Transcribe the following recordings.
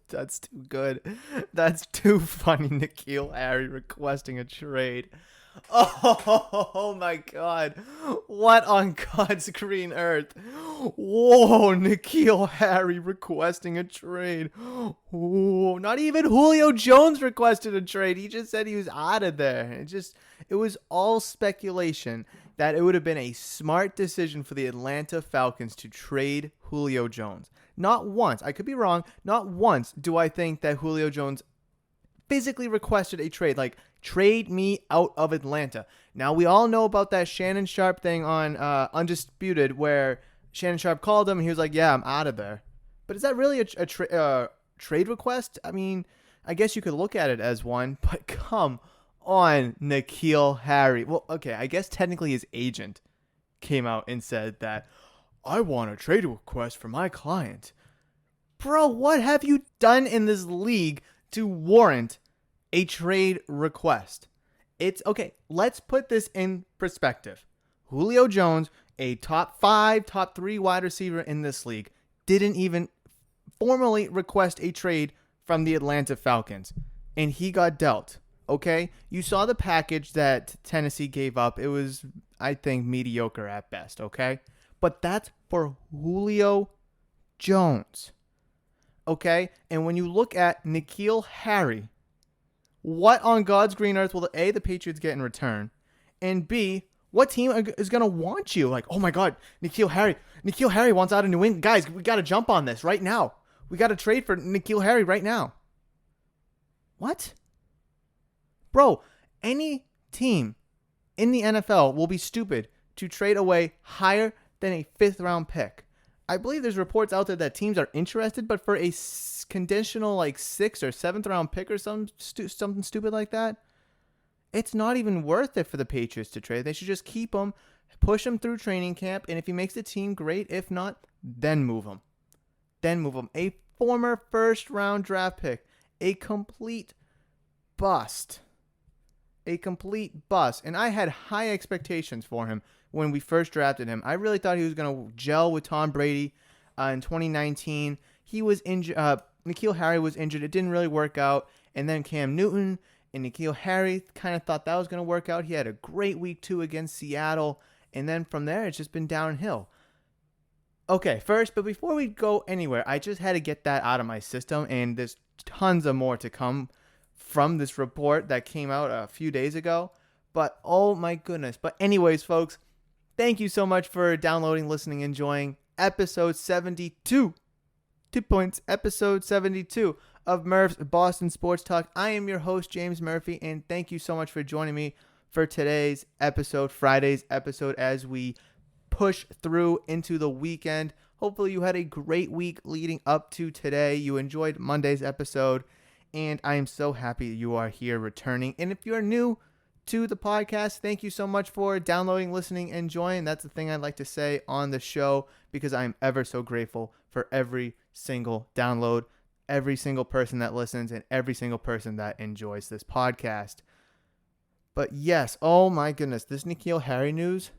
That's too good. That's too funny. N'Keal Harry requesting a trade. Oh my God. What on God's green earth? Whoa, N'Keal Harry requesting a trade. Whoa, not even Julio Jones requested a trade. He just said he was out of there. It was all speculation that it would have been a smart decision for the Atlanta Falcons to trade Julio Jones. Not once, I could be wrong, not once do I think that Julio Jones physically requested a trade. Like, trade me out of Atlanta. Now, we all know about that Shannon Sharp thing on Undisputed where Shannon Sharp called him and he was like, yeah, I'm out of there. But is that really a trade request? I mean, I guess you could look at it as one, but come on, N'Keal Harry. Well, okay, I guess technically his agent came out and said that, I want a trade request for my client. Bro, what have you done in this league to warrant a trade request? It's okay. Let's put this in perspective. Julio Jones, a top 5, top 3 wide receiver in this league, didn't even formally request a trade from the Atlanta Falcons, and he got dealt. Okay? You saw the package that Tennessee gave up. It was, I think, mediocre at best, okay? But that's for Julio Jones. Okay? And when you look at N'Keal Harry, what on God's green earth will A, the Patriots get in return? And B, what team is going to want you? Like, oh my God, N'Keal Harry wants out of New England. Guys, we got to jump on this right now. We got to trade for N'Keal Harry right now. What? Bro, any team in the NFL will be stupid to trade away higher than a 5th round pick. I believe there's reports out there that teams are interested, but for a conditional like 6th or 7th round pick or something stupid like that, it's not even worth it for the Patriots to trade. They should just keep him, push him through training camp, and if he makes the team, great. If not, then move him. A former 1st round draft pick, a complete bust. And I had high expectations for him when we first drafted him. I really thought he was going to gel with Tom Brady in 2019. He was injured. N'Keal Harry was injured. It didn't really work out. And then Cam Newton and N'Keal Harry kind of thought that was going to work out. He had a great week 2 against Seattle. And then from there, it's just been downhill. Okay, but before we go anywhere, I just had to get that out of my system. And there's tons of more to come from this report that came out a few days ago. But oh my goodness. But anyways, folks, thank you so much for downloading, listening, enjoying episode 72. 2 points, episode 72 of Murph's Boston Sports Talk. I am your host, James Murphy, and thank you so much for joining me for today's episode, Friday's episode, as we push through into the weekend. Hopefully you had a great week leading up to today. You enjoyed Monday's episode, and I am so happy you are here returning. And if you're new to the podcast, thank you so much for downloading, listening, and enjoying. That's the thing I'd like to say on the show, because I am ever so grateful for every single download, every single person that listens, and every single person that enjoys this podcast. But yes, oh my goodness, this N'Keal Harry news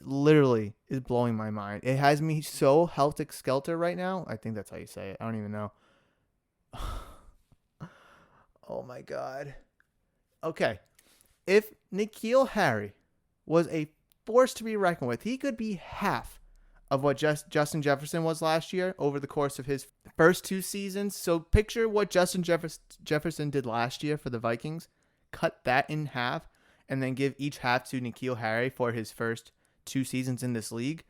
literally is blowing my mind. It has me so helter-skelter right now. I think that's how you say it. I don't even know. Oh my God. Okay. If N'Keal Harry was a force to be reckoned with, he could be half of what Justin Jefferson was last year over the course of his first 2 seasons. So picture what Justin Jefferson did last year for the Vikings. Cut that in half and then give each half to N'Keal Harry for his first 2 seasons in this league.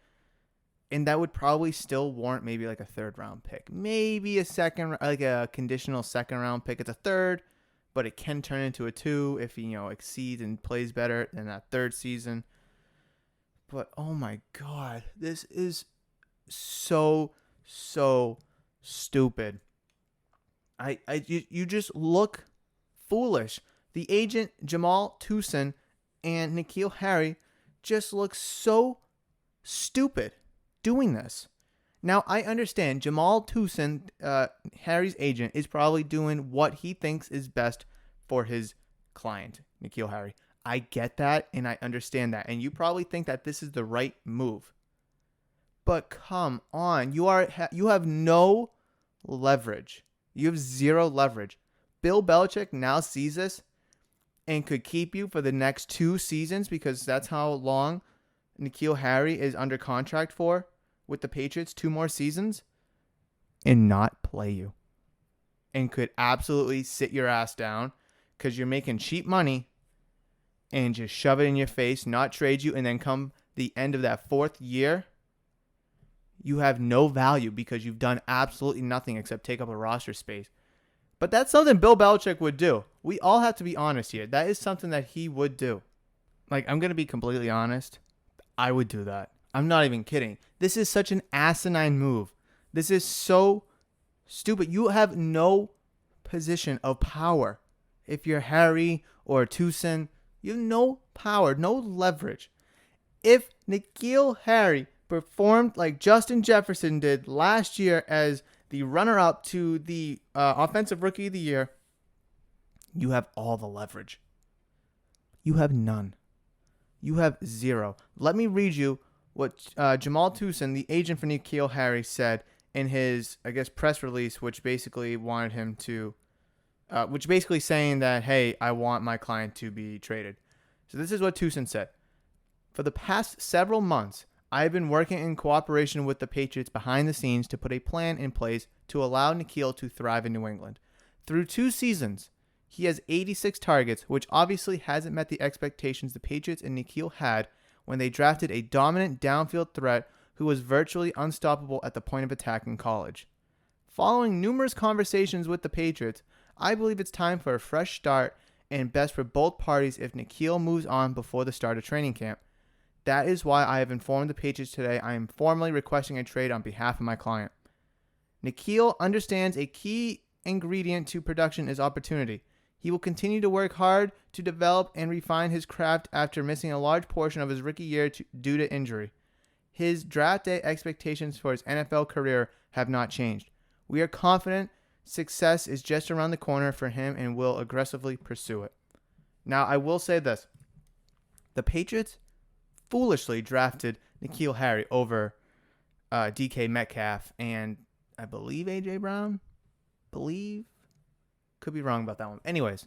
And that would probably still warrant maybe like a 3rd round pick. Maybe a conditional 2nd round pick. It's a 3rd. But it can turn into a 2 if he, exceeds and plays better than that 3rd season. But oh my God, this is so stupid. You just look foolish. The agent Jamal Tucson and N'Keal Harry just look so stupid doing this. Now, I understand Jamal Tucson, Harry's agent, is probably doing what he thinks is best for his client, N'Keal Harry. I get that and I understand that. And you probably think that this is the right move. But come on, you have no leverage. You have zero leverage. Bill Belichick now sees this and could keep you for the next 2 seasons because that's how long N'Keal Harry is under contract for with the Patriots, 2 more seasons, and not play you. And could absolutely sit your ass down because you're making cheap money and just shove it in your face, not trade you, and then come the end of that 4th year, you have no value because you've done absolutely nothing except take up a roster space. But that's something Bill Belichick would do. We all have to be honest here. That is something that he would do. Like, I'm going to be completely honest. I would do that. I'm not even kidding. This is such an asinine move. This is so stupid. You have no position of power. If you're Harry or Tucson, you have no power, no leverage. If N'Keal Harry performed like Justin Jefferson did last year as the runner-up to the Offensive Rookie of the Year, you have all the leverage. You have none. You have zero. Let me read you what Jamal Tucson, the agent for N'Keal Harry, said in his, I guess, press release, which basically wanted him to, which basically saying that, hey, I want my client to be traded. So this is what Tucson said. For the past several months, I have been working in cooperation with the Patriots behind the scenes to put a plan in place to allow N'Keal to thrive in New England. Through 2 seasons, he has 86 targets, which obviously hasn't met the expectations the Patriots and N'Keal had when they drafted a dominant downfield threat who was virtually unstoppable at the point of attack in college. Following numerous conversations with the Patriots, I believe it's time for a fresh start and best for both parties if N'Keal moves on before the start of training camp. That is why I have informed the Patriots today I am formally requesting a trade on behalf of my client. N'Keal understands a key ingredient to production is opportunity. He will continue to work hard to develop and refine his craft after missing a large portion of his rookie year due to injury. His draft day expectations for his NFL career have not changed. We are confident success is just around the corner for him and will aggressively pursue it. Now, I will say this. The Patriots foolishly drafted N'Keal Harry over DK Metcalf and I believe A.J. Brown. Could be wrong about that one. Anyways,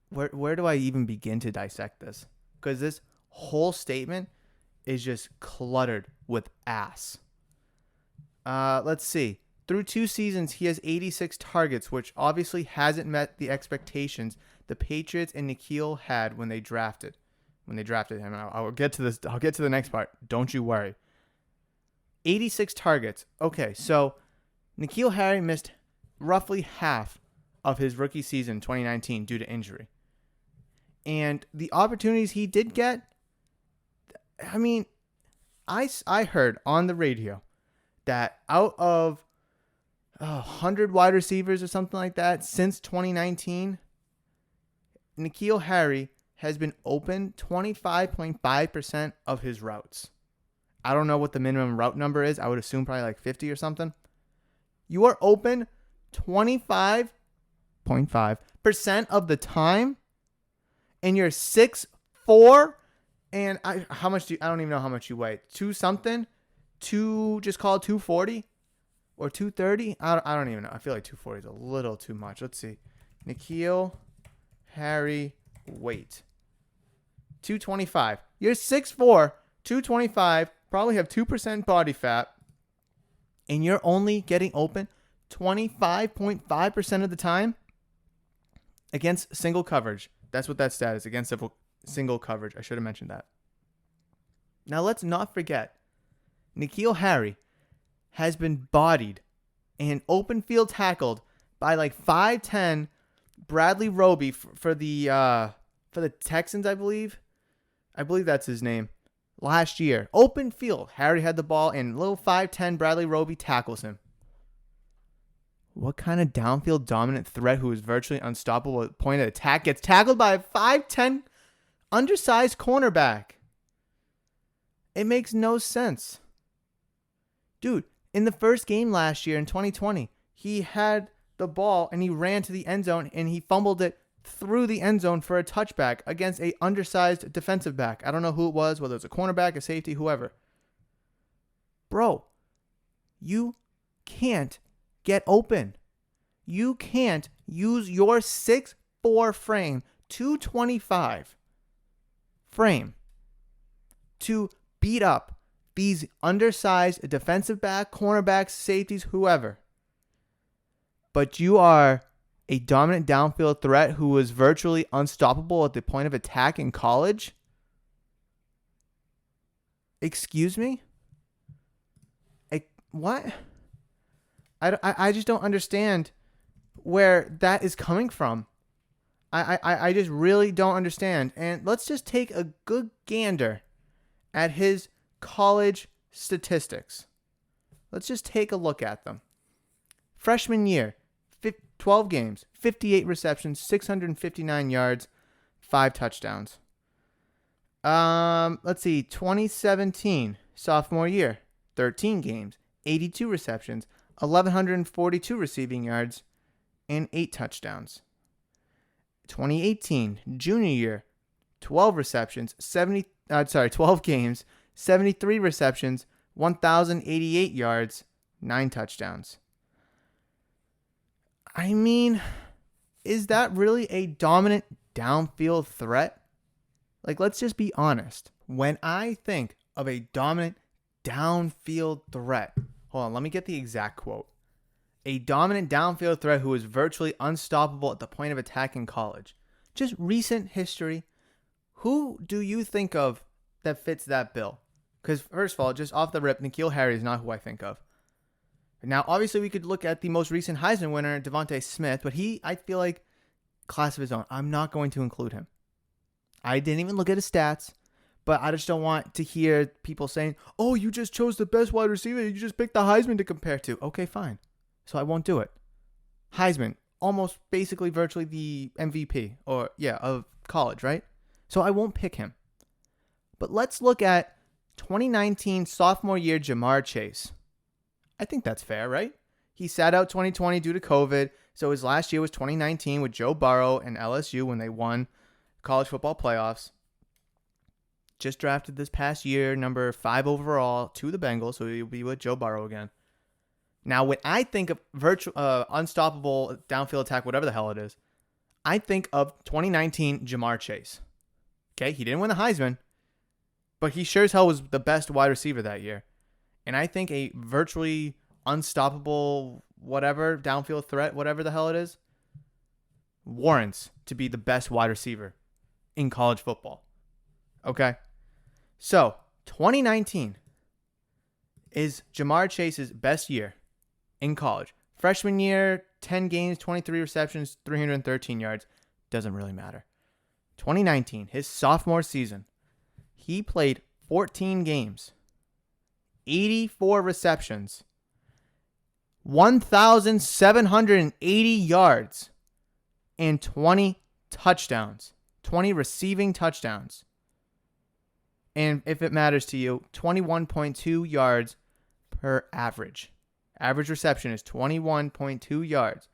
where do I even begin to dissect this? Because this whole statement is just cluttered with ass. Let's see. Through 2 seasons, he has 86 targets, which obviously hasn't met the expectations the Patriots and N'Keal had when they drafted him. I'll get to this. I'll get to the next part. Don't you worry. 86 targets. Okay, so N'Keal Harry missed roughly half of his rookie season 2019 due to injury. And the opportunities he did get, I mean, I heard on the radio that out of 100 wide receivers or something like that since 2019, N'Keal Harry has been open 25.5% of his routes. I don't know what the minimum route number is. I would assume probably like 50 or something. You are open 25.5% of the time, and you're 6'4", and I don't even know how much you weigh. 2 something? Just call it 240 or 230? I don't even know. I feel like 240 is a little too much. Let's see. N'Keal Harry weight. 225. You're 6'4", 225, probably have 2% body fat, and you're only getting open 25.5% of the time against single coverage. That's what that stat is, against single coverage. I should have mentioned that. Now, let's not forget, N'Keal Harry has been bodied and open field tackled by like 5'10" Bradley Roby for the Texans, I believe. I believe that's his name. Last year, open field, Harry had the ball, and little 5'10" Bradley Roby tackles him. What kind of downfield dominant threat who is virtually unstoppable at point of attack gets tackled by a 5'10" undersized cornerback? It makes no sense. Dude, in the first game last year in 2020, he had the ball and he ran to the end zone and he fumbled it through the end zone for a touchback against a undersized defensive back. I don't know who it was, whether it was a cornerback, a safety, whoever. Bro, you can't get open. You can't use your 6'4" frame, 225 frame to beat up these undersized defensive back, cornerbacks, safeties, whoever. But you are a dominant downfield threat who was virtually unstoppable at the point of attack in college? Excuse me? What? I just don't understand where that is coming from. I just really don't understand. And let's just take a good gander at his college statistics. Let's just take a look at them. Freshman year, 12 games, 58 receptions, 659 yards, 5 touchdowns. Let's see, 2017, sophomore year, 13 games, 82 receptions, 1,142 receiving yards, and 8 touchdowns. 2018, junior year, 12 receptions, 12 games, 73 receptions, 1,088 yards, 9 touchdowns. I mean, is that really a dominant downfield threat? Like, let's just be honest. When I think of a dominant downfield threat, hold on, let me get the exact quote. A dominant downfield threat who is virtually unstoppable at the point of attack in college. Just recent history. Who do you think of that fits that bill? Because first of all, just off the rip, N'Keal Harry is not who I think of. Now, obviously, we could look at the most recent Heisman winner, Devontae Smith, but I feel like, class of his own. I'm not going to include him. I didn't even look at his stats, but I just don't want to hear people saying, oh, you just chose the best wide receiver. You just picked the Heisman to compare to. Okay, fine. So I won't do it. Heisman, almost basically virtually the MVP of college, right? So I won't pick him. But let's look at 2019 sophomore year Ja'Marr Chase. I think that's fair, right? He sat out 2020 due to COVID, so his last year was 2019 with Joe Burrow and LSU when they won college football playoffs. Just drafted this past year, number 5 overall to the Bengals, so he'll be with Joe Burrow again. Now, when I think of unstoppable downfield attack, whatever the hell it is, I think of 2019 Ja'Marr Chase. Okay, he didn't win the Heisman, but he sure as hell was the best wide receiver that year. And I think a virtually unstoppable whatever, downfield threat, whatever the hell it is, warrants to be the best wide receiver in college football. Okay? So, 2019 is Ja'Marr Chase's best year in college. Freshman year, 10 games, 23 receptions, 313 yards. Doesn't really matter. 2019, his sophomore season, he played 14 games, 84 receptions, 1,780 yards, and 20 touchdowns, 20 receiving touchdowns. And if it matters to you, 21.2 yards per average. Average reception is 21.2 yards.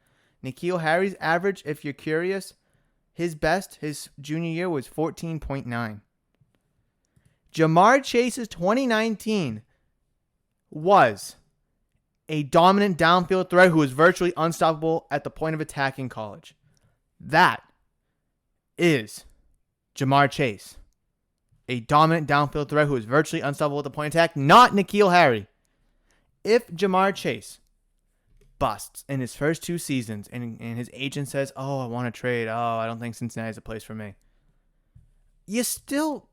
N'Keal Harry's average, if you're curious, his best, his junior year was 14.9. Ja'Marr Chase's 2019 was a dominant downfield threat who was virtually unstoppable at the point of attack in college. That is Ja'Marr Chase. A dominant downfield threat who is virtually unstoppable at the point of attack, not N'Keal Harry. If Ja'Marr Chase busts in his first 2 seasons and his agent says, oh, I want to trade. Oh, I don't think Cincinnati's a place for me. You still,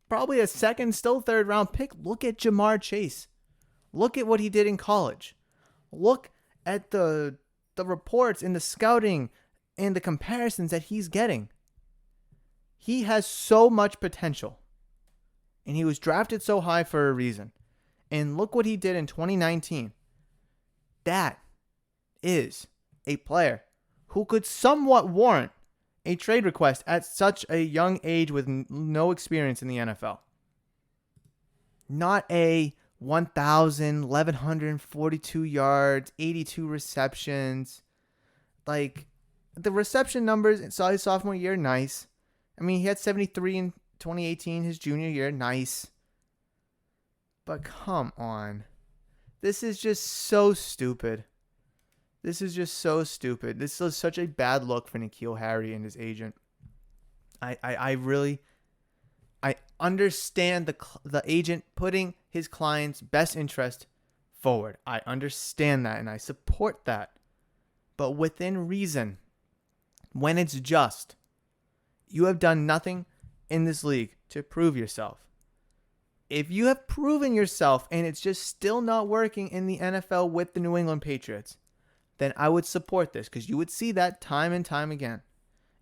probably a second, still third round pick. Look at Ja'Marr Chase. Look at what he did in college. Look at the reports and the scouting and the comparisons that he's getting. He has so much potential. And he was drafted so high for a reason. And look what he did in 2019. That is a player who could somewhat warrant a trade request at such a young age with no experience in the NFL. Not a 1,142 yards, 82 receptions. Like, The reception numbers in his sophomore year, nice. I mean, he had 73 in 2018, his junior year, nice. But come on. This is just so stupid. This is just so stupid. This is such a bad look for N'Keal Harry and his agent. I really I understand the agent putting his client's best interest forward. I understand that and I support that. But within reason, when it's just, you have done nothing in this league to prove yourself. If you have proven yourself and it's just still not working in the NFL with the New England Patriots, then I would support this because you would see that time and time again.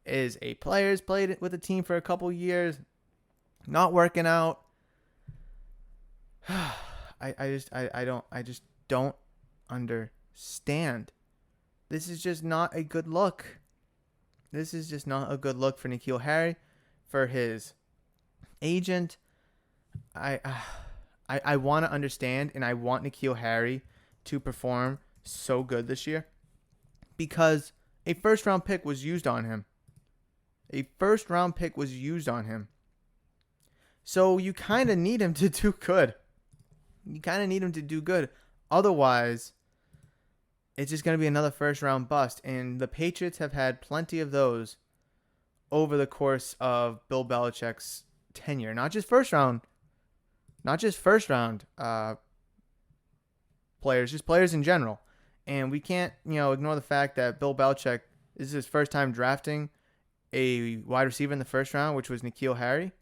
Is a player's played with a team for a couple years, not working out. I just don't understand. This is just not a good look. This is just not a good look for N'Keal Harry, for his agent. I want to understand, and I want N'Keal Harry to perform so good this year because a first-round pick was used on him. So you kind of need him to do good. Otherwise, it's just going to be another first-round bust. And the Patriots have had plenty of those over the course of Bill Belichick's tenure. Not just first round players, just players in general. And we can't, ignore the fact that Bill Belichick, this is his first time drafting a wide receiver in the first round, which was N'Keal Harry.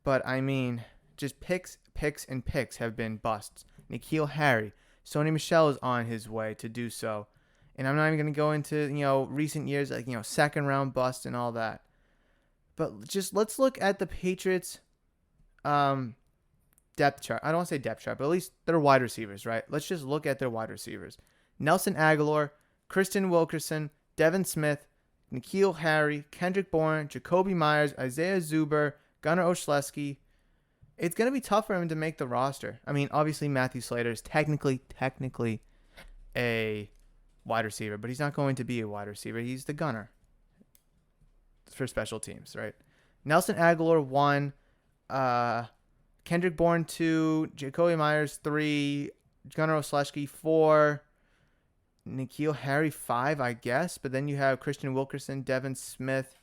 But, I mean, just picks have been busts. N'Keal Harry. Sony Michel is on his way to do so. And I'm not even going to go into, recent years, like, second round bust and all that. But just let's look at the Patriots' depth chart. I don't want to say depth chart, but at least their wide receivers, right? Let's just look at their wide receivers. Nelson Aguilar, Christian Wilkerson, Devin Smith, N'Keal Harry, Kendrick Bourne, Jacoby Myers, Isaiah Zuber, Gunnar Olszewski. It's going to be tough for him to make the roster. I mean, obviously Matthew Slater is technically a wide receiver, but he's not going to be a wide receiver. He's the gunner for special teams, right? Nelson Aguilar 1, Kendrick Bourne 2, Jacoby Myers 3, Gunnar Olszewski 4, N'Keal Harry 5, I guess. But then you have Christian Wilkerson, Devin Smith,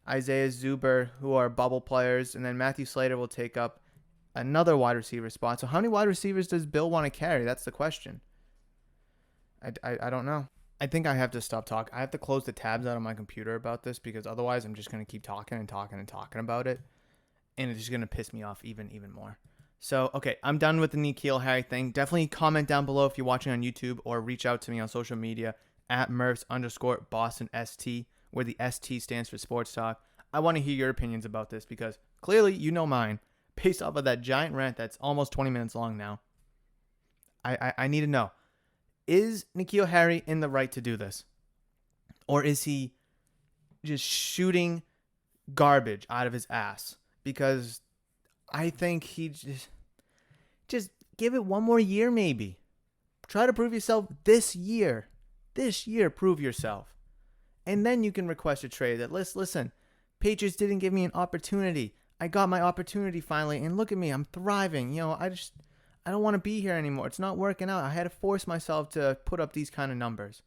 Isaiah Zuber, who are bubble players, and then Matthew Slater will take up another wide receiver spot. So how many wide receivers does Bill want to carry? That's the question. I don't know. I think I have to stop talking. I have to close the tabs out on my computer about this because otherwise I'm just going to keep talking about it. And it's just going to piss me off even more. So, okay, I'm done with the N'Keal Harry thing. Definitely comment down below if you're watching on YouTube or reach out to me on social media at Murphs_BostonST, where the ST stands for Sports Talk. I want to hear your opinions about this because clearly you know mine based off of that giant rant that's almost 20 minutes long now. I need to know. Is N'Keal Harry in the right to do this? Or is he just shooting garbage out of his ass? Because I think he just give it one more year maybe. Try to prove yourself this year. This year, prove yourself. And then you can request a trade that, listen, Patriots didn't give me an opportunity. I got my opportunity finally, and look at me. I'm thriving. I don't want to be here anymore. It's not working out. I had to force myself to put up these kind of numbers.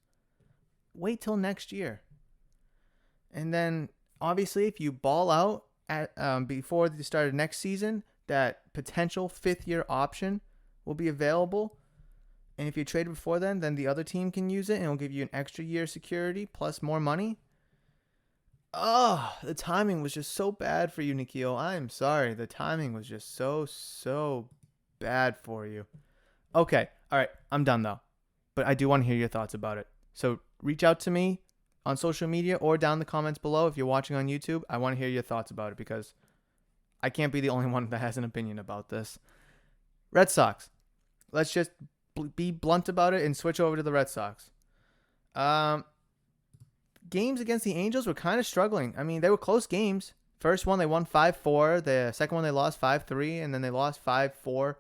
Wait till next year. And then, obviously, if you ball out before the start of next season, that potential fifth-year option will be available. And if you trade before then the other team can use it, and it'll give you an extra year security plus more money. Oh, the timing was just so bad for you, N'Keal. I'm sorry. The timing was just so bad for you. Okay. All right. I'm done, though. But I do want to hear your thoughts about it. So reach out to me on social media or down in the comments below if you're watching on YouTube. I want to hear your thoughts about it because I can't be the only one that has an opinion about this. Red Sox. Let's just be blunt about it and switch over to the Red Sox. Games against the Angels were kind of struggling. I mean, they were close games. First one, they won 5-4. The second one, they lost 5-3. And then they lost 5-4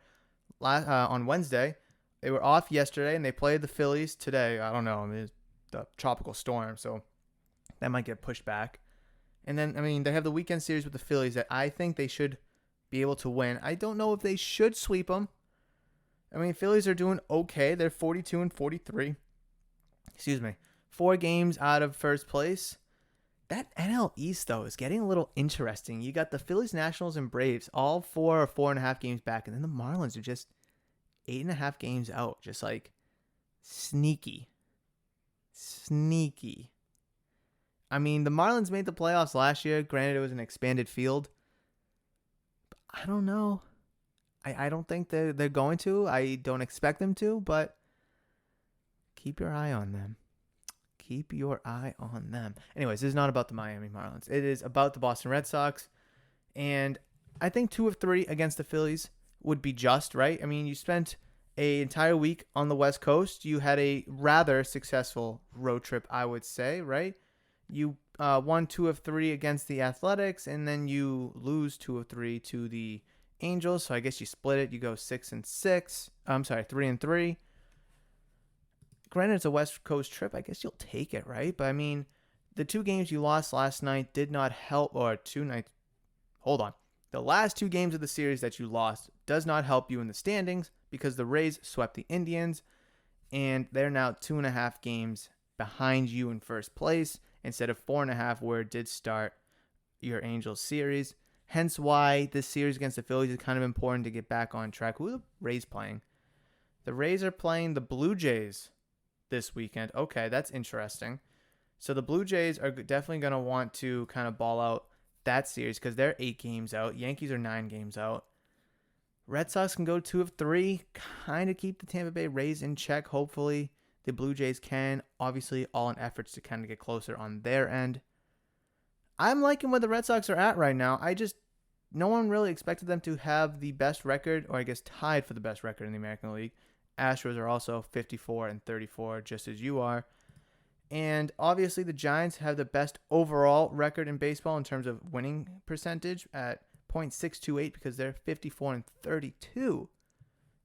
on Wednesday. They were off yesterday, and they played the Phillies today. I don't know. I mean, the tropical storm, so that might get pushed back. And then, I mean, they have the weekend series with the Phillies that I think they should be able to win. I don't know if they should sweep them. I mean, Phillies are doing okay. They're 42 and 43. Excuse me. 4 games out of first place. That NL East, though, is getting a little interesting. You got the Phillies, Nationals, and Braves, all 4 or 4.5 games back. And then the Marlins are just 8.5 games out. Just like sneaky. Sneaky. I mean, the Marlins made the playoffs last year. Granted, it was an expanded field. But I don't know. I don't think they're going to. I don't expect them to, but keep your eye on them. Keep your eye on them. Anyways, this is not about the Miami Marlins. It is about the Boston Red Sox. And I think 2 of 3 against the Phillies would be just, right? I mean, you spent an entire week on the West Coast. You had a rather successful road trip, I would say, right? You won 2 of 3 against the Athletics, and then you lose 2 of 3 to the Angels. So I guess you split it. You go 6-6. I'm sorry, 3-3. Granted, it's a West Coast trip. I guess you'll take it, right? But I mean, the 2 games you lost last night did not help, or 2 nights. Hold on. The last 2 games of the series that you lost does not help you in the standings because the Rays swept the Indians, and they're now 2.5 games behind you in first place instead of 4.5 where it did start your Angels series. Hence why this series against the Phillies is kind of important to get back on track. Who are the Rays playing? The Rays are playing the Blue Jays this weekend. Okay, that's interesting. So the Blue Jays are definitely going to want to kind of ball out that series because they're 8 games out. Yankees are 9 games out. Red Sox can go 2 of 3, kind of keep the Tampa Bay Rays in check, hopefully. The Blue Jays can. Obviously, all in efforts to kind of get closer on their end. I'm liking where the Red Sox are at right now. No one really expected them to have the best record, or I guess tied for the best record in the American League. Astros are also 54 and 34, just as you are. And obviously the Giants have the best overall record in baseball in terms of winning percentage at .628 because they're 54 and 32. So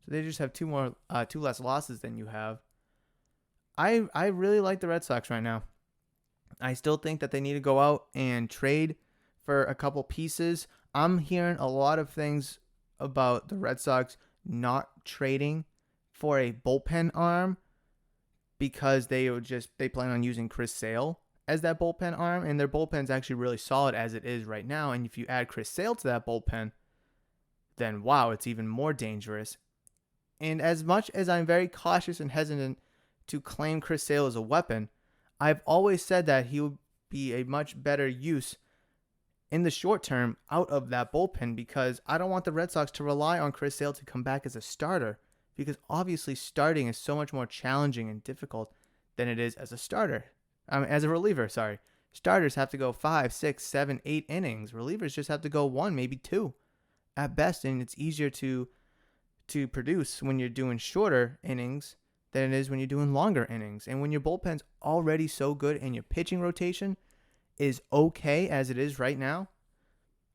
they just have 2 less losses than you have. I really like the Red Sox right now. I still think that they need to go out and trade for a couple pieces. I'm hearing a lot of things about the Red Sox not trading for a bullpen arm because they plan on using Chris Sale as that bullpen arm, and their bullpen's actually really solid as it is right now. And if you add Chris Sale to that bullpen, then wow, it's even more dangerous. And as much as I'm very cautious and hesitant to claim Chris Sale as a weapon, I've always said that he would be a much better use in the short term out of that bullpen because I don't want the Red Sox to rely on Chris Sale to come back as a starter because obviously starting is so much more challenging and difficult than it is as a reliever, sorry. Starters have to go 5, 6, 7, 8 innings. Relievers just have to go 1, maybe 2 at best, and it's easier to produce when you're doing shorter innings than it is when you're doing longer innings. And when your bullpen's already so good and your pitching rotation is okay as it is right now,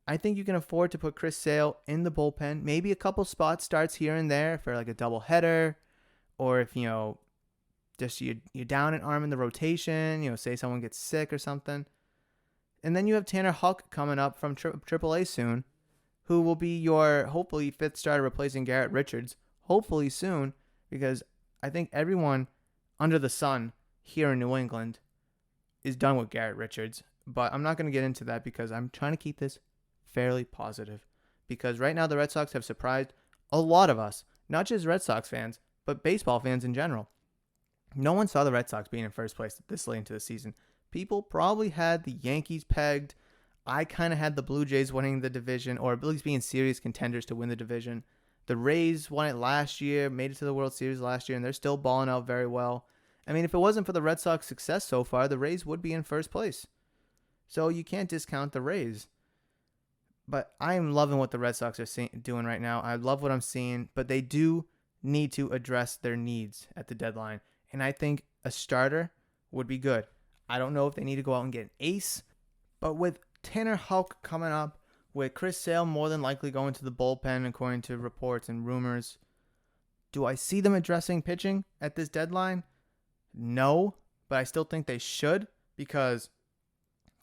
I think you can afford to put Chris Sale in the bullpen. Maybe a couple spot starts here and there for like a double header, or if just you're down an arm in the rotation, say someone gets sick or something. And then you have Tanner Houck coming up from AAA soon, who will be your hopefully 5th starter replacing Garrett Richards, hopefully soon, because I think everyone under the sun here in New England is done with Garrett Richards. But I'm not going to get into that because I'm trying to keep this fairly positive. Because right now the Red Sox have surprised a lot of us, not just Red Sox fans, but baseball fans in general. No one saw the Red Sox being in first place this late into the season. People probably had the Yankees pegged. I kind of had the Blue Jays winning the division, or at least being serious contenders to win the division. The Rays won it last year, made it to the World Series last year, and they're still balling out very well. I mean, if it wasn't for the Red Sox success so far, the Rays would be in first place. So you can't discount the Rays. But I am loving what the Red Sox are doing right now. I love what I'm seeing, but they do need to address their needs at the deadline. And I think a starter would be good. I don't know if they need to go out and get an ace, but with Tanner Houck coming up, with Chris Sale more than likely going to the bullpen according to reports and rumors, do I see them addressing pitching at this deadline? No, but I still think they should because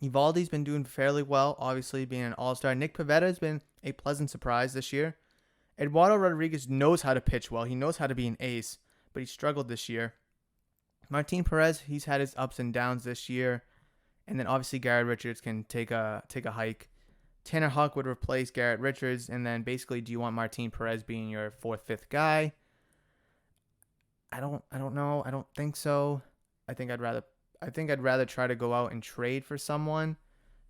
Evaldi's been doing fairly well, obviously being an all-star. Nick Pivetta has been a pleasant surprise this year. Eduardo Rodriguez knows how to pitch well. He knows how to be an ace, but he struggled this year. Martin Perez, he's had his ups and downs this year. And then obviously Garrett Richards can take a hike. Tanner Houck would replace Garrett Richards, and then basically, do you want Martin Perez being your fourth, fifth guy? I don't know. I don't think so. I think I'd rather try to go out and trade for someone,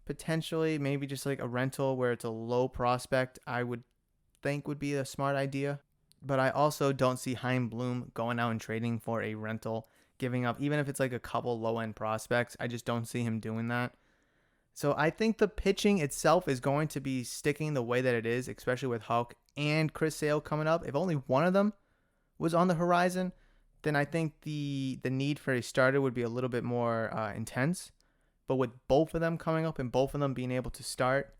potentially, maybe just like a rental where it's a low prospect. I would think would be a smart idea. But I also don't see Chaim Bloom going out and trading for a rental, giving up, even if it's like a couple low-end prospects. I just don't see him doing that. So I think the pitching itself is going to be sticking the way that it is, especially with Houck and Chris Sale coming up. If only one of them was on the horizon, then I think the need for a starter would be a little bit more intense. But with both of them coming up and both of them being able to start,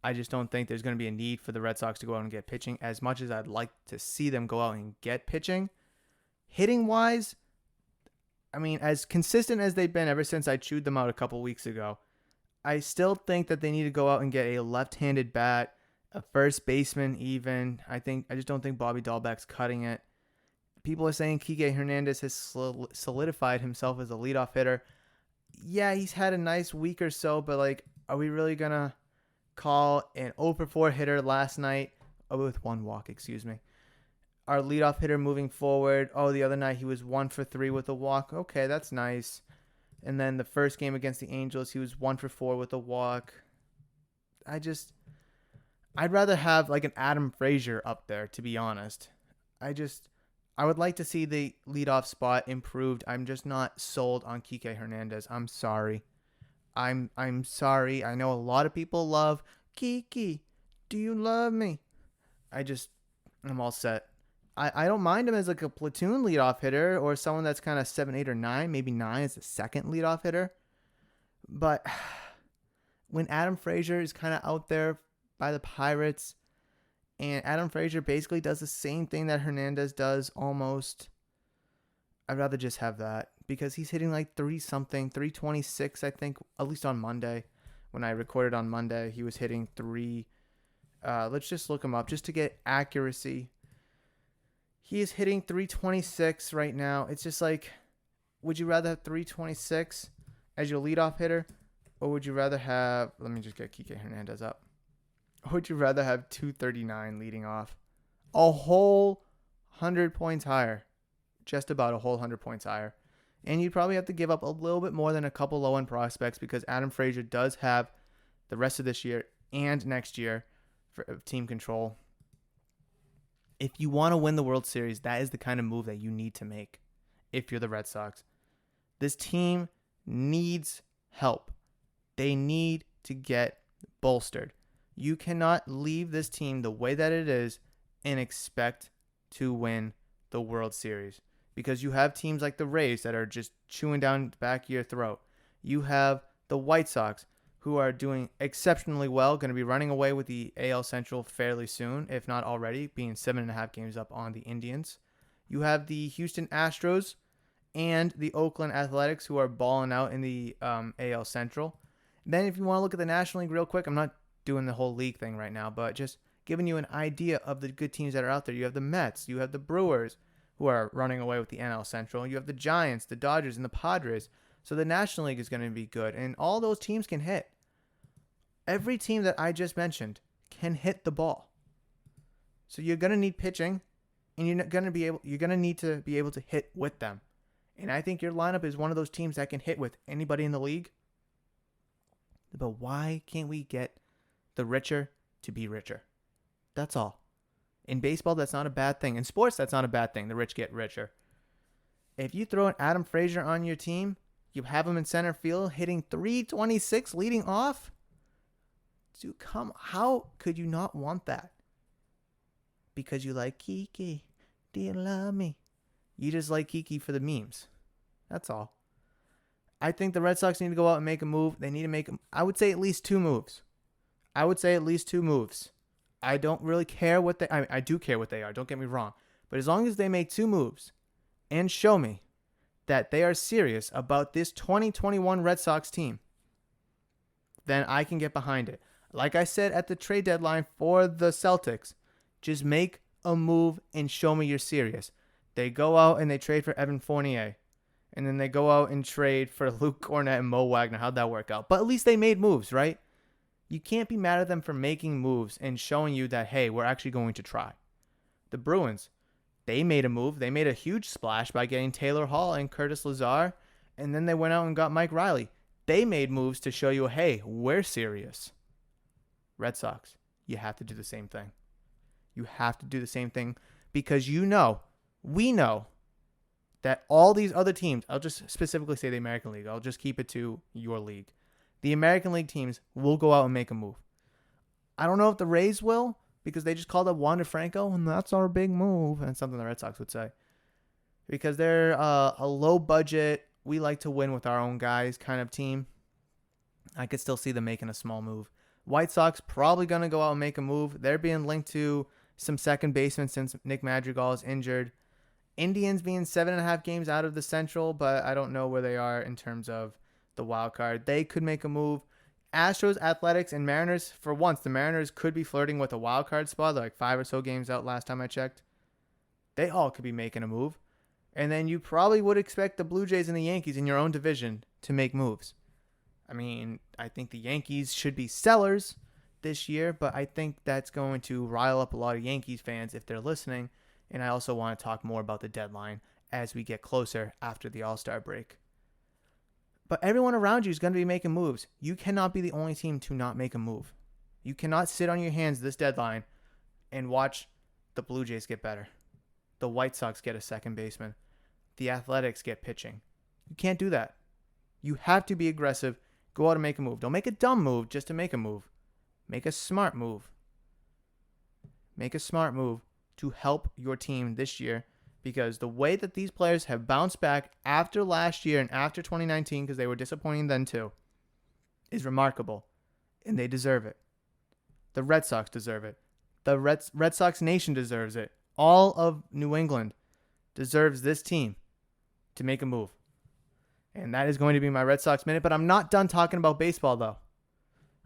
I just don't think there's going to be a need for the Red Sox to go out and get pitching. As much as I'd like to see them go out and get pitching, hitting-wise, I mean, as consistent as they've been ever since I chewed them out a couple weeks ago, I still think that they need to go out and get a left-handed bat, a first baseman even. I just don't think Bobby Dahlbeck's cutting it. People are saying Kike Hernandez has solidified himself as a leadoff hitter. Yeah, he's had a nice week or so, but like, are we really going to call an 0-for-4 hitter last night? Oh, with one walk, excuse me. Our leadoff hitter moving forward. Oh, the other night he was 1-for-3 with a walk. Okay, that's nice. And then the first game against the Angels, he was 1-for-4 with a walk. I'd rather have like an Adam Frazier up there, to be honest. I would like to see the leadoff spot improved. I'm just not sold on Kike Hernandez. I'm sorry. I'm sorry. I know a lot of people love Kiki. Do you love me? I'm all set. I don't mind him as like a platoon leadoff hitter or someone that's kind of 7, 8, or 9, maybe 9 as the second leadoff hitter. But when Adam Frazier is kind of out there by the Pirates, and Adam Frazier basically does the same thing that Hernandez does almost, I'd rather just have that because he's hitting like 326, I think, at least on Monday. When I recorded on Monday, he was hitting 3. Let's just look him up just to get accuracy. He is hitting 326 right now. It's just like, would you rather have 326 as your leadoff hitter? Or would you rather have, let me just get Kike Hernandez up. Or would you rather have 239 leading off? A whole 100 points higher. Just about a whole 100 points higher. And you'd probably have to give up a little bit more than a couple low-end prospects because Adam Frazier does have the rest of this year and next year for team control. If you want to win the World Series, that is the kind of move that you need to make if you're the Red Sox. This team needs help. They need to get bolstered. You cannot leave this team the way that it is and expect to win the World Series because you have teams like the Rays that are just chewing down the back of your throat. You have the White Sox who are doing exceptionally well, going to be running away with the AL Central fairly soon, if not already, being 7.5 games up on the Indians. You have the Houston Astros and the Oakland Athletics who are balling out in the AL Central. Then if you want to look at the National League real quick, I'm not doing the whole league thing right now, but just giving you an idea of the good teams that are out there. You have the Mets, you have the Brewers who are running away with the NL Central. You have the Giants, the Dodgers, and the Padres. So the National League is going to be good, and all those teams can hit. Every team that I just mentioned can hit the ball. So you're going to need pitching, and you're going to need to be able to hit with them. And I think your lineup is one of those teams that can hit with anybody in the league. But why can't we get the richer to be richer? That's all. In baseball, that's not a bad thing. In sports, that's not a bad thing. The rich get richer. If you throw an Adam Frazier on your team, you have him in center field hitting 326 leading off. Dude, how could you not want that? Because you like Kiki. Do you love me? You just like Kiki for the memes. That's all. I think the Red Sox need to go out and make a move. They need to make, I would say, at least 2 moves. I don't really care what I do care what they are. Don't get me wrong. But as long as they make 2 moves and show me that they are serious about this 2021 Red Sox team, then I can get behind it. Like I said at the trade deadline for the Celtics, just make a move and show me you're serious. They go out and they trade for Evan Fournier. And then they go out and trade for Luke Cornett and Mo Wagner. How'd that work out? But at least they made moves, right? You can't be mad at them for making moves and showing you that, hey, we're actually going to try. The Bruins, they made a move. They made a huge splash by getting Taylor Hall and Curtis Lazar. And then they went out and got Mike Riley. They made moves to show you, hey, we're serious. Red Sox, you have to do the same thing. You have to do the same thing because we know that all these other teams, I'll just specifically say the American League. I'll just keep it to your league. The American League teams will go out and make a move. I don't know if the Rays will because they just called up Wander Franco, and that's our big move. And something the Red Sox would say. Because they're a low budget, we like to win with our own guys kind of team. I could still see them making a small move. White Sox probably going to go out and make a move. They're being linked to some second basemen since Nick Madrigal is injured. Indians being 7.5 games out of the Central, but I don't know where they are in terms of the wild card. They could make a move. Astros, Athletics, and Mariners, for once, the Mariners could be flirting with a wild card spot. They're like 5 or so games out last time I checked. They all could be making a move. And then you probably would expect the Blue Jays and the Yankees in your own division to make moves. I mean, I think the Yankees should be sellers this year, but I think that's going to rile up a lot of Yankees fans if they're listening. And I also want to talk more about the deadline as we get closer after the All-Star break. But everyone around you is going to be making moves. You cannot be the only team to not make a move. You cannot sit on your hands this deadline and watch the Blue Jays get better. The White Sox get a second baseman. The Athletics get pitching. You can't do that. You have to be aggressive. Go out and make a move. Don't make a dumb move just to make a move. Make a smart move. Make a smart move to help your team this year, because the way that these players have bounced back after last year and after 2019, because they were disappointing then too, is remarkable, and they deserve it. The Red Sox deserve it. The Red Sox Nation deserves it. All of New England deserves this team to make a move. And that is going to be my Red Sox minute, but I'm not done talking about baseball though.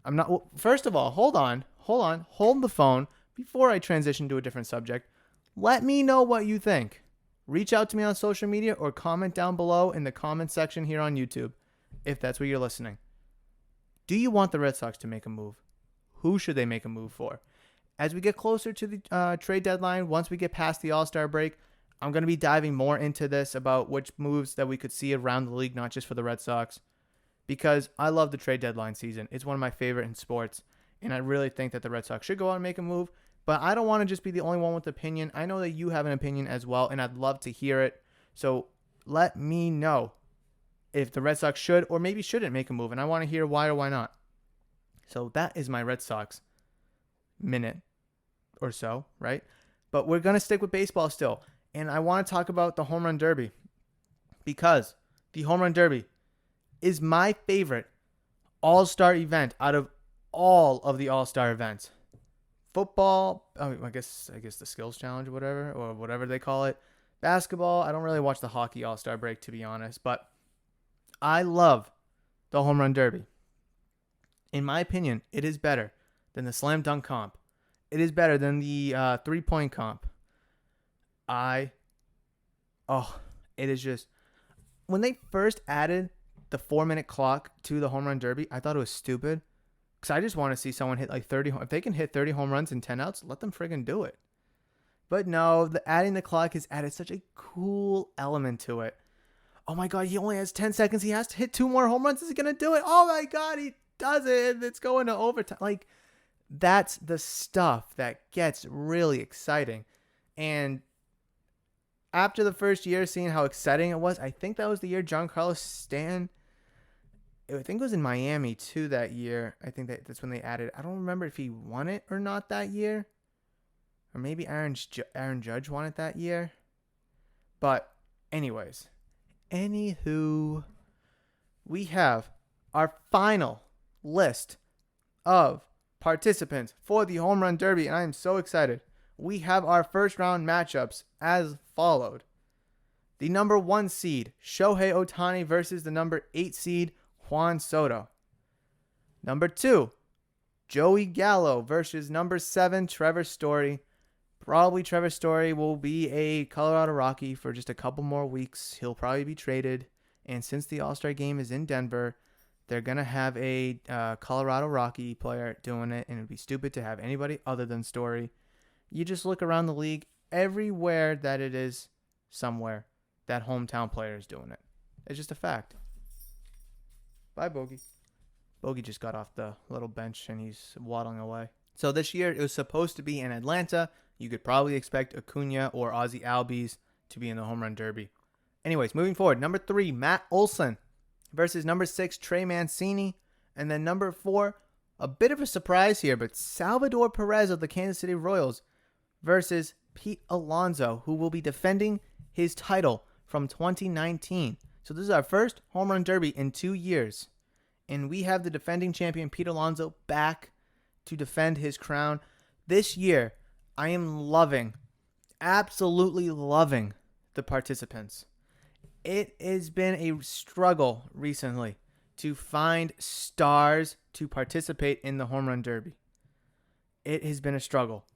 I'm not. Well, first of all, hold the phone. Before I transition to a different subject, let me know what you think. Reach out to me on social media or comment down below in the comment section here on YouTube, if that's where you're listening. Do you want the Red Sox to make a move? Who should they make a move for? As we get closer to the trade deadline, once we get past the All-Star break, I'm going to be diving more into this about which moves that we could see around the league, not just for the Red Sox, because I love the trade deadline season. It's one of my favorite in sports, and I really think that the Red Sox should go out and make a move. But I don't want to just be the only one with opinion. I know that you have an opinion as well, and I'd love to hear it. So let me know if the Red Sox should or maybe shouldn't make a move, and I want to hear why or why not. So that is my Red Sox minute or so, right? But we're going to stick with baseball still, and I want to talk about the Home Run Derby, because the Home Run Derby is my favorite all-star event out of all of the all-star events. Football, I guess the skills challenge or whatever they call it. Basketball, I don't really watch the hockey all-star break, to be honest, but I love the Home Run Derby. In my opinion, it is better than the slam dunk comp. It is better than the three-point comp. It is just, when they first added the 4-minute clock to the Home Run Derby, I thought it was stupid. Because I just want to see someone hit like 30. If they can hit 30 home runs in 10 outs, let them friggin' do it. But no, adding the clock has added such a cool element to it. Oh my God, he only has 10 seconds. He has to hit 2 more home runs. Is he going to do it? Oh my God, he does it. It's going to overtime. Like, that's the stuff that gets really exciting. And after the first year, seeing how exciting it was, I think that was the year Giancarlo Stanton, I think it was in Miami too that year. I think that's when they added. I don't remember if he won it or not that year. Or maybe Aaron Judge won it that year. But anyways. Anywho. We have our final list of participants for the Home Run Derby. And I am so excited. We have our first round matchups as followed. The number 1 seed, Shohei Ohtani versus the number 8 seed, Juan Soto. Number 2, Joey Gallo versus number 7, Trevor Story. Probably Trevor Story will be a Colorado Rocky for just a couple more weeks. He'll probably be traded. And since the All-Star game is in Denver, they're going to have a Colorado Rocky player doing it. And it would be stupid to have anybody other than Story. You just look around the league, everywhere that it is somewhere, that hometown player is doing it. It's just a fact. Bye, Bogey. Bogey just got off the little bench and he's waddling away. So this year it was supposed to be in Atlanta. You could probably expect Acuna or Ozzie Albies to be in the home run derby. Anyways, moving forward. Number 3, Matt Olson versus number 6, Trey Mancini. And then number 4, a bit of a surprise here, but Salvador Perez of the Kansas City Royals versus Pete Alonso, who will be defending his title from 2019. So this is our first home run derby in 2 years. And we have the defending champion Pete Alonso back to defend his crown. This year, I am loving, absolutely loving the participants. It has been a struggle recently to find stars to participate in the home run derby. It has been a struggle.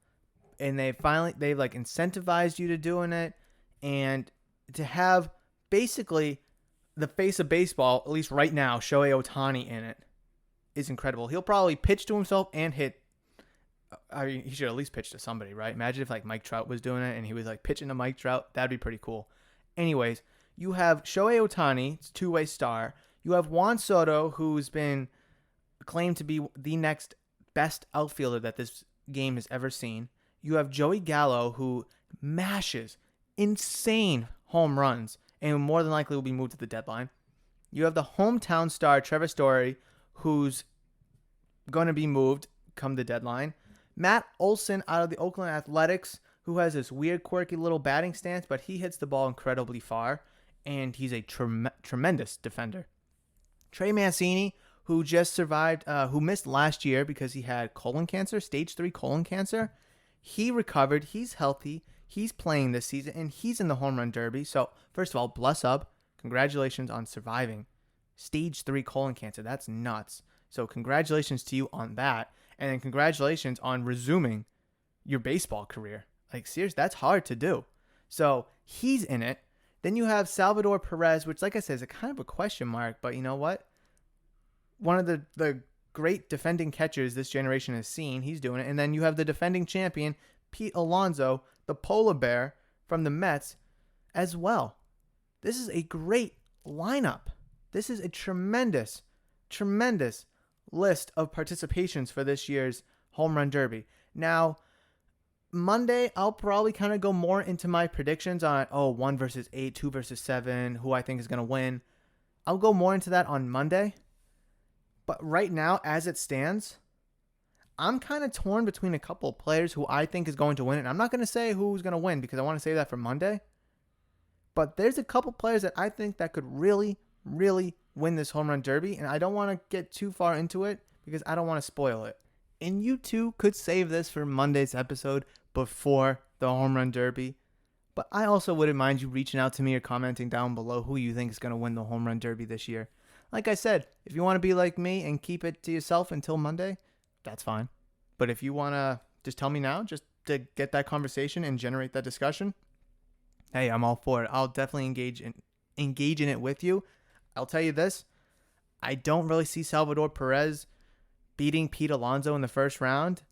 And they've like incentivized you to doing it, and to have basically the face of baseball, at least right now, Shohei Ohtani in it, is incredible. He'll probably pitch to himself and hit. I mean, he should at least pitch to somebody, right? Imagine if like Mike Trout was doing it and he was like pitching to Mike Trout. That'd be pretty cool. Anyways, you have Shohei Ohtani, it's a two-way star. You have Juan Soto, who's been claimed to be the next best outfielder that this game has ever seen. You have Joey Gallo, who mashes insane home runs and more than likely will be moved to the deadline. You have the hometown star, Trevor Story, who's going to be moved come the deadline. Matt Olson out of the Oakland Athletics, who has this weird, quirky little batting stance, but he hits the ball incredibly far, and he's a tremendous defender. Trey Mancini, who just survived, who missed last year because he had colon cancer, stage 3 colon cancer. He recovered. He's healthy. He's playing this season, and he's in the home run derby. So, first of all, bless up. Congratulations on surviving stage 3 colon cancer. That's nuts. So, congratulations to you on that. And then congratulations on resuming your baseball career. Like, seriously, that's hard to do. So, he's in it. Then you have Salvador Perez, which, like I said, is a kind of a question mark. But you know what? One of the great defending catchers this generation has seen. He's doing it. And then you have the defending champion, Pete Alonso, the polar bear from the Mets, as well. This is a great lineup. This is a tremendous, tremendous list of participations for this year's home run derby. Now, Monday, I'll probably kind of go more into my predictions on, 1 versus 8, 2 versus 7, who I think is going to win. I'll go more into that on Monday. But right now, as it stands, I'm kind of torn between a couple of players who I think is going to win it. And I'm not going to say who's going to win because I want to save that for Monday. But there's a couple players that I think that could really, really win this home run derby. And I don't want to get too far into it because I don't want to spoil it. And you too could save this for Monday's episode before the home run derby. But I also wouldn't mind you reaching out to me or commenting down below who you think is going to win the home run derby this year. Like I said, if you want to be like me and keep it to yourself until Monday, that's fine. But if you want to just tell me now, just to get that conversation and generate that discussion, hey, I'm all for it. I'll definitely engage in it with you. I'll tell you this. I don't really see Salvador Perez beating Pete Alonso in the first round.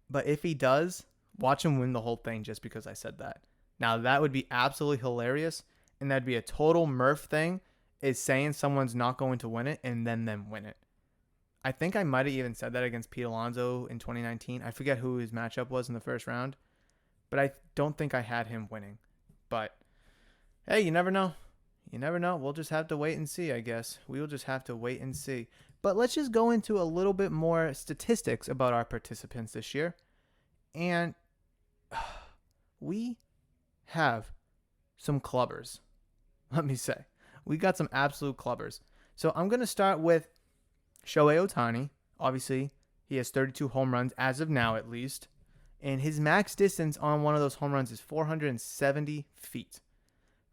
But if he does, watch him win the whole thing just because I said that. Now, that would be absolutely hilarious. And that'd be a total Murph thing, is saying someone's not going to win it and then them win it. I think I might have even said that against Pete Alonso in 2019. I forget who his matchup was in the first round. But I don't think I had him winning. But, hey, you never know. You never know. We'll just have to wait and see, I guess. We will just have to wait and see. But let's just go into a little bit more statistics about our participants this year. And we have some clubbers. Let me say. We got some absolute clubbers. So I'm going to start with Shohei Ohtani. Obviously, he has 32 home runs as of now, at least. And his max distance on one of those home runs is 470 feet.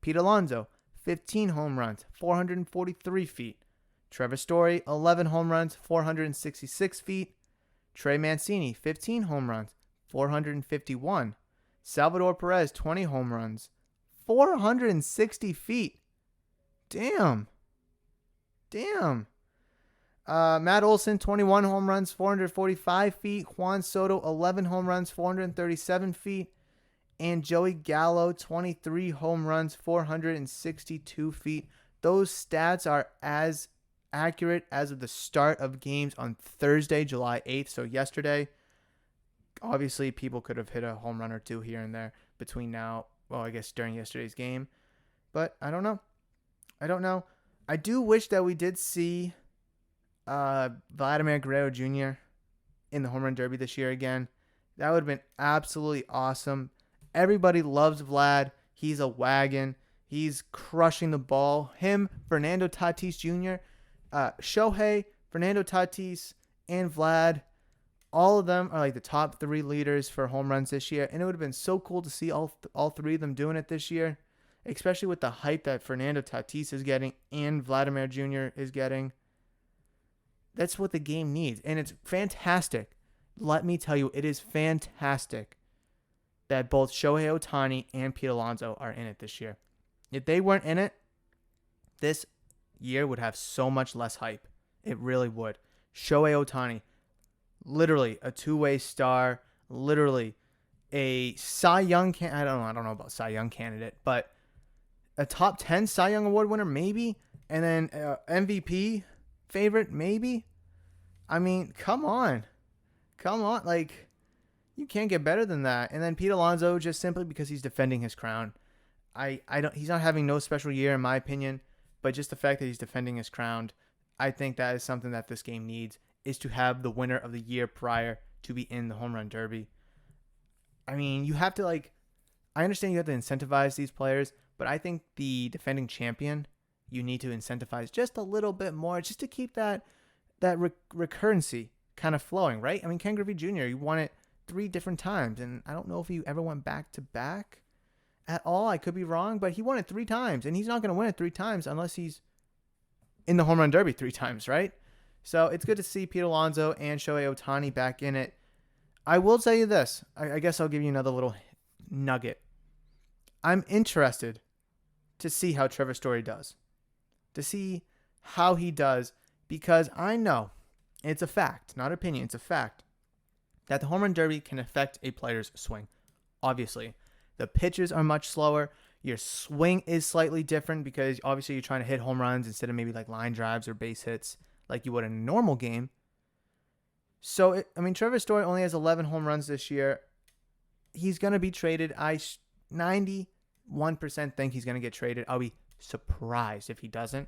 Pete Alonso, 15 home runs, 443 feet. Trevor Story, 11 home runs, 466 feet. Trey Mancini, 15 home runs, 451. Salvador Perez, 20 home runs, 460 feet. Damn. Matt Olson, 21 home runs, 445 feet. Juan Soto, 11 home runs, 437 feet. And Joey Gallo, 23 home runs, 462 feet. Those stats are as accurate as of the start of games on Thursday, July 8th. So yesterday, obviously people could have hit a home run or two here and there between now, well, I guess during yesterday's game. But I don't know. I do wish that we did see Vladimir Guerrero Jr. in the home run derby this year again. That would have been absolutely awesome. Everybody loves Vlad. He's a wagon. He's crushing the ball. Him, Fernando Tatis Jr., Shohei, Fernando Tatis, and Vlad, all of them are like the top 3 leaders for home runs this year. And it would have been so cool to see all 3 of them doing it this year, especially with the hype that Fernando Tatis is getting and Vladimir Jr. is getting. That's what the game needs. And it's fantastic. Let me tell you, it is fantastic that both Shohei Ohtani and Pete Alonso are in it this year. If they weren't in it, this year would have so much less hype. It really would. Shohei Ohtani, literally a two-way star, literally a Cy Young I don't know about Cy Young candidate, but a top 10 Cy Young Award winner maybe, and then MVP favorite maybe. I mean, come on, like you can't get better than that. And then Pete Alonso, just simply because he's defending his crown. He's not having no special year in my opinion, but just the fact that he's defending his crown, I think that is something that this game needs, is to have the winner of the year prior to be in the home run derby. I mean, you have to I understand you have to incentivize these players, but I think the defending champion, you need to incentivize just a little bit more, just to keep that recurrency kind of flowing, right? I mean, Ken Griffey Jr., you won it 3 different times, and I don't know if he ever went back to back at all. I could be wrong, but he won it 3 times, and he's not going to win it 3 times unless he's in the home run derby 3 times, right? So it's good to see Pete Alonso and Shohei Ohtani back in it. I will tell you this. I guess I'll give you another little nugget. I'm interested to see how Trevor Story does, to see how he does, because I know, it's a fact, not opinion, it's a fact, that the home run derby can affect a player's swing. Obviously, the pitches are much slower. Your swing is slightly different because obviously you're trying to hit home runs instead of maybe like line drives or base hits like you would in a normal game. So, Trevor Story only has 11 home runs this year. He's going to be traded. I 91% think he's going to get traded. I'll be surprised if he doesn't.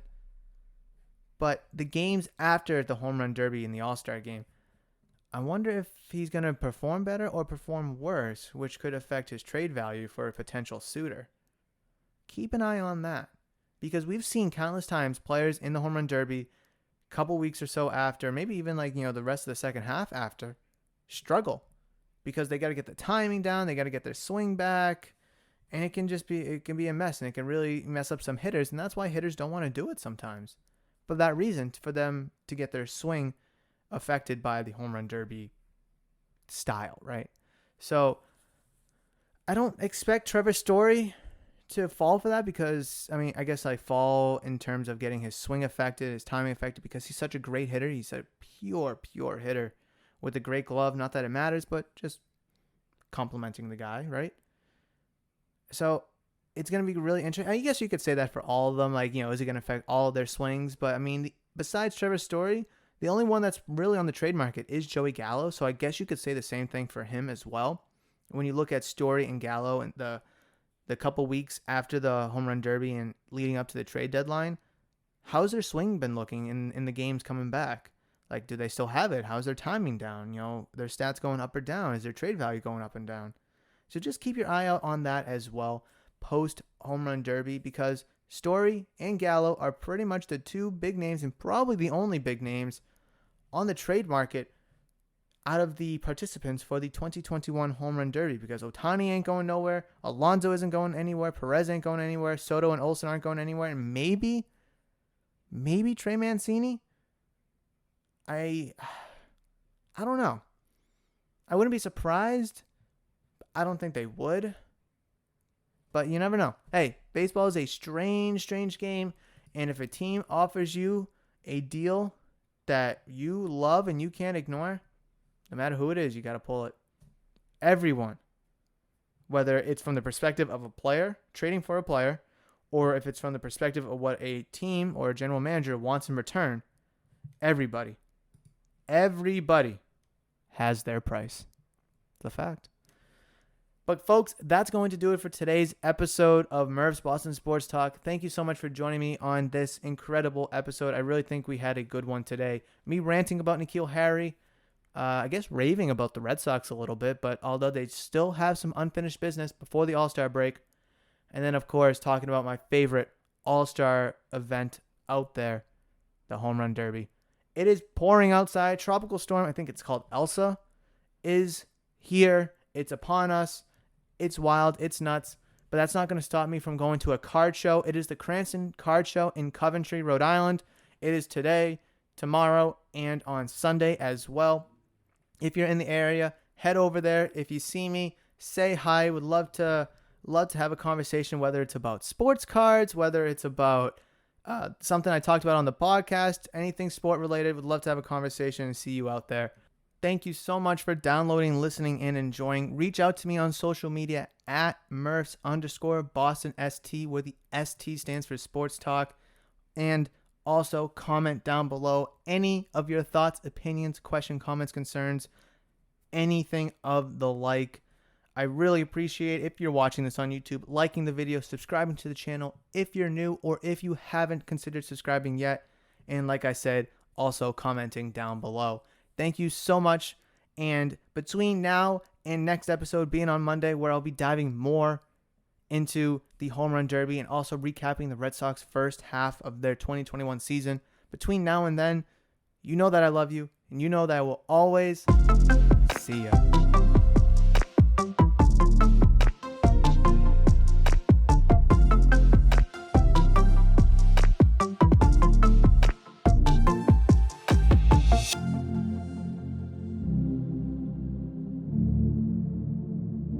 But the games after the home run derby and the All-Star game, I wonder if he's going to perform better or perform worse, which could affect his trade value for a potential suitor. Keep an eye on that, because we've seen countless times players in the home run derby, a couple weeks or so after, maybe even the rest of the second half after, struggle because they got to get the timing down, they got to get their swing back, and it can be a mess, and it can really mess up some hitters, and that's why hitters don't want to do it sometimes. For that reason, for them to get their swing affected by the home run derby style, right? So I don't expect Trevor Story to fall for that, because I guess I fall in terms of getting his swing affected, his timing affected, because he's such a great hitter. He's a pure hitter with a great glove. Not that it matters, but just complimenting the guy, right? So it's going to be really interesting. I guess you could say that for all of them. Is it going to affect all of their swings? But besides Trevor Story, the only one that's really on the trade market is Joey Gallo. So I guess you could say the same thing for him as well. When you look at Story and Gallo and the couple weeks after the home run derby and leading up to the trade deadline, how's their swing been looking in the games coming back? Do they still have it? How's their timing down? Their stats going up or down? Is their trade value going up and down? So just keep your eye out on that as well post home run derby, because Story and Gallo are pretty much the 2 big names, and probably the only big names on the trade market out of the participants for the 2021 Home Run Derby, because Ohtani ain't going nowhere, Alonso isn't going anywhere, Perez ain't going anywhere, Soto and Olsen aren't going anywhere, and maybe Trey Mancini. I don't know. I wouldn't be surprised. I don't think they would. But you never know. Hey, baseball is a strange game. And if a team offers you a deal that you love and you can't ignore, no matter who it is, you got to pull it. Everyone. Whether it's from the perspective of a player, trading for a player, or if it's from the perspective of what a team or a general manager wants in return, everybody has their price. It's a fact. But folks, that's going to do it for today's episode of Murph's Boston Sports Talk. Thank you so much for joining me on this incredible episode. I really think we had a good one today. Me ranting about N'Keal Harry, I guess raving about the Red Sox a little bit, but although they still have some unfinished business before the All-Star break. And then, of course, talking about my favorite All-Star event out there, the Home Run Derby. It is pouring outside. Tropical storm, I think it's called Elsa, is here. It's upon us. It's wild. It's nuts. But that's not going to stop me from going to a card show. It is the Cranston Card Show in Coventry, Rhode Island. It is today, tomorrow, and on Sunday as well. If you're in the area, head over there. If you see me, say hi. Would love to have a conversation, whether it's about sports cards, whether it's about something I talked about on the podcast, anything sport related. Would love to have a conversation and see you out there. Thank you so much for downloading, listening, and enjoying. Reach out to me on social media at Murphs_BostonST, where the ST stands for Sports Talk. And also comment down below any of your thoughts, opinions, questions, comments, concerns, anything of the like. I really appreciate, if you're watching this on YouTube, liking the video, subscribing to the channel if you're new, or if you haven't considered subscribing yet. And like I said, also commenting down below. Thank you so much. And between now and next episode being on Monday, where I'll be diving more into the Home Run Derby and also recapping the Red Sox first half of their 2021 season, between now and then, you know that I love you, and you know that I will always see you.